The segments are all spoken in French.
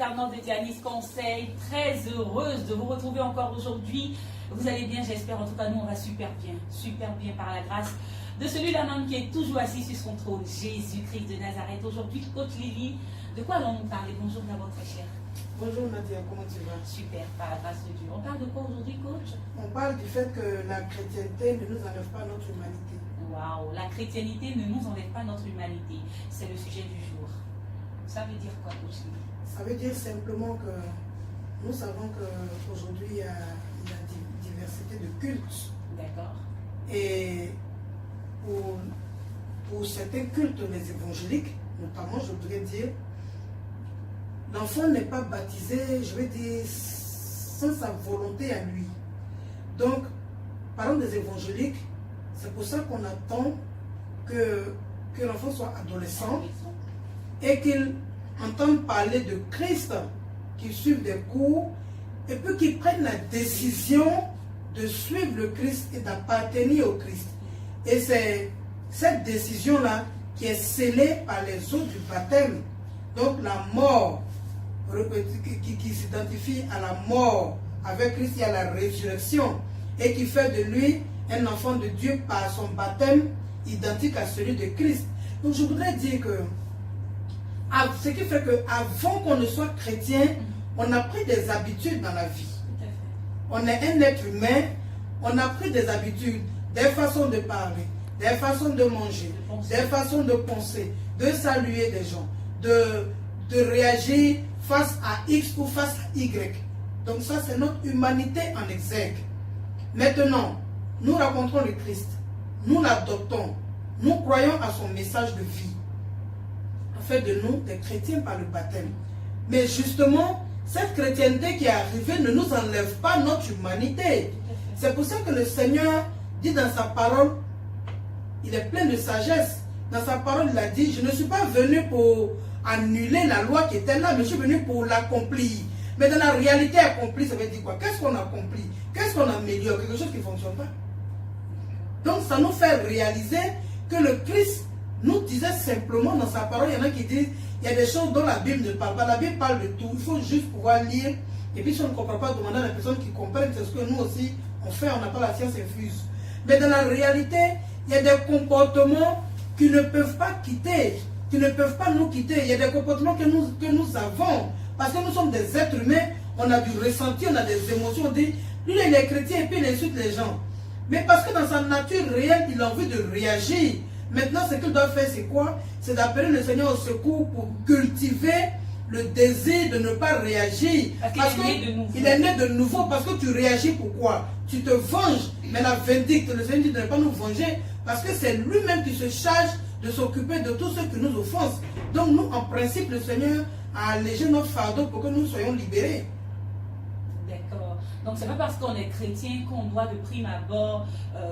alternante de Dianis Conseil. Très heureuse de vous retrouver encore aujourd'hui. Vous allez bien, j'espère. En tout cas, nous, on va super bien par la grâce de celui-là même qui est toujours assis sur son trône, Jésus-Christ de Nazareth. Aujourd'hui, coach Lily, de quoi allons-nous parler? Bonjour d'abord, très cher. Bonjour Nadia, comment tu vas? Super, par la grâce de Dieu. On parle de quoi aujourd'hui, coach? On parle du fait que la chrétienté ne nous enlève pas notre humanité. Waouh, la chrétienité ne nous enlève pas notre humanité. C'est le sujet du jour. Ça veut dire quoi, coach Lily? Ça veut dire simplement que nous savons qu'aujourd'hui, il y a diversité de cultes. D'accord. Et pour certains cultes, les évangéliques, notamment, je voudrais dire, l'enfant n'est pas baptisé, je vais dire, sans sa volonté à lui. Donc, parlant des évangéliques, c'est pour ça qu'on attend que l'enfant soit adolescent et qu'il entende parler de Christ, qu'il suive des cours et puis qu'il prenne la décision de suivre le Christ et d'appartenir au Christ. Et c'est cette décision-là qui est scellée par les eaux du baptême. Donc la mort, qui s'identifie à la mort avec Christ et à la résurrection, et qui fait de lui un enfant de Dieu par son baptême identique à celui de Christ. Donc je voudrais dire que ce qui fait qu'avant qu'on ne soit chrétien, on a pris des habitudes dans la vie. On est un être humain, on a pris des habitudes, des façons de parler, des façons de manger, des façons de penser, de saluer des gens, de réagir face à X ou face à Y. Donc ça, c'est notre humanité en exergue. Maintenant, nous rencontrons le Christ, nous l'adoptons, nous croyons à son message de vie, en fait de nous des chrétiens par le baptême. Mais justement, cette chrétienté qui est arrivée ne nous enlève pas notre humanité. C'est pour ça que le Seigneur dit dans sa parole, il est plein de sagesse. Dans sa parole, il a dit, je ne suis pas venu pour annuler la loi qui était là, mais je suis venu pour l'accomplir. Mais dans la réalité accomplie, ça veut dire quoi? Qu'est-ce qu'on accomplit? Qu'est-ce qu'on améliore? Quelque chose qui ne fonctionne pas. Donc ça nous fait réaliser que le Christ nous disait simplement dans sa parole, il y en a qui disent, il y a des choses dont la Bible ne parle pas. La Bible parle de tout. Il faut juste pouvoir lire. Et puis si on ne comprend pas, demander à la personne qui comprenne, c'est ce que nous aussi on fait, on n'a pas la science infuse. Mais dans la réalité, il y a des comportements qui ne peuvent pas quitter, qui ne peuvent pas nous quitter. Il y a des comportements que nous avons. Parce que nous sommes des êtres humains, on a du ressenti, on a des émotions. On dit, lui il est chrétien et puis il insulte les gens. Mais parce que dans sa nature réelle, il a envie de réagir. Maintenant, ce qu'il doit faire, c'est quoi? C'est d'appeler le Seigneur au secours pour cultiver le désir de ne pas réagir. Parce qu'il est né de nouveau. Parce que tu réagis pourquoi? Tu te venges. Mais la vindicte, le Seigneur dit de ne pas nous venger. Parce que c'est lui-même qui se charge de s'occuper de tous ceux qui nous offensent. Donc nous, en principe, le Seigneur a allégé notre fardeau pour que nous soyons libérés. D'accord. Donc c'est pas parce qu'on est chrétien qu'on doit de prime abord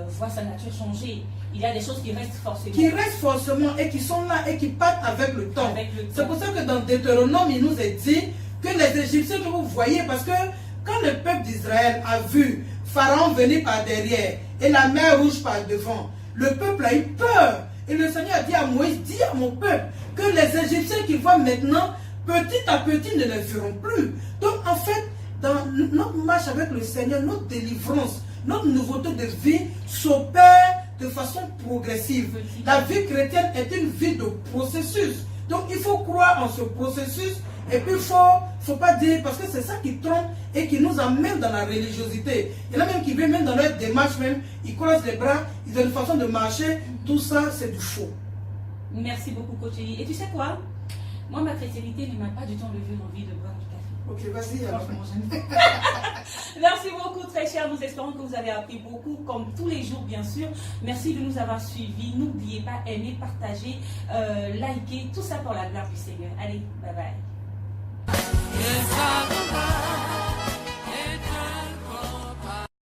voir sa nature changer. Il y a des choses qui restent forcément. Qui restent forcément et qui sont là et qui partent avec le temps. C'est pour ça que dans Deutéronome, il nous est dit que les Égyptiens que vous voyez, parce que quand le peuple d'Israël a vu Pharaon venir par derrière et la mer rouge par devant, le peuple a eu peur. Et le Seigneur a dit à Moïse, dis à mon peuple que les Égyptiens qui voient maintenant, petit à petit ne les verront plus. Donc en fait, dans notre marche avec le Seigneur, notre délivrance, notre nouveauté de vie s'opère de façon progressive. La vie chrétienne est une vie de processus. Donc il faut croire en ce processus et puis il ne faut pas dire, parce que c'est ça qui trompe et qui nous amène dans la religiosité. Il y en a même qui viennent même dans leur démarche même, ils croisent les bras, ils ont une façon de marcher, tout ça c'est du faux. Merci beaucoup, coach Eli. Et tu sais quoi? Moi, ma chrétienité ne m'a pas du tout enlevé l'envie de boire du café. Ok, vas-y. Franchement, j'aime. Merci beaucoup, très cher. Nous espérons que vous avez appris beaucoup, comme tous les jours, bien sûr. Merci de nous avoir suivis. N'oubliez pas, aimer, partager, liker, tout ça pour la gloire du Seigneur. Allez, bye bye.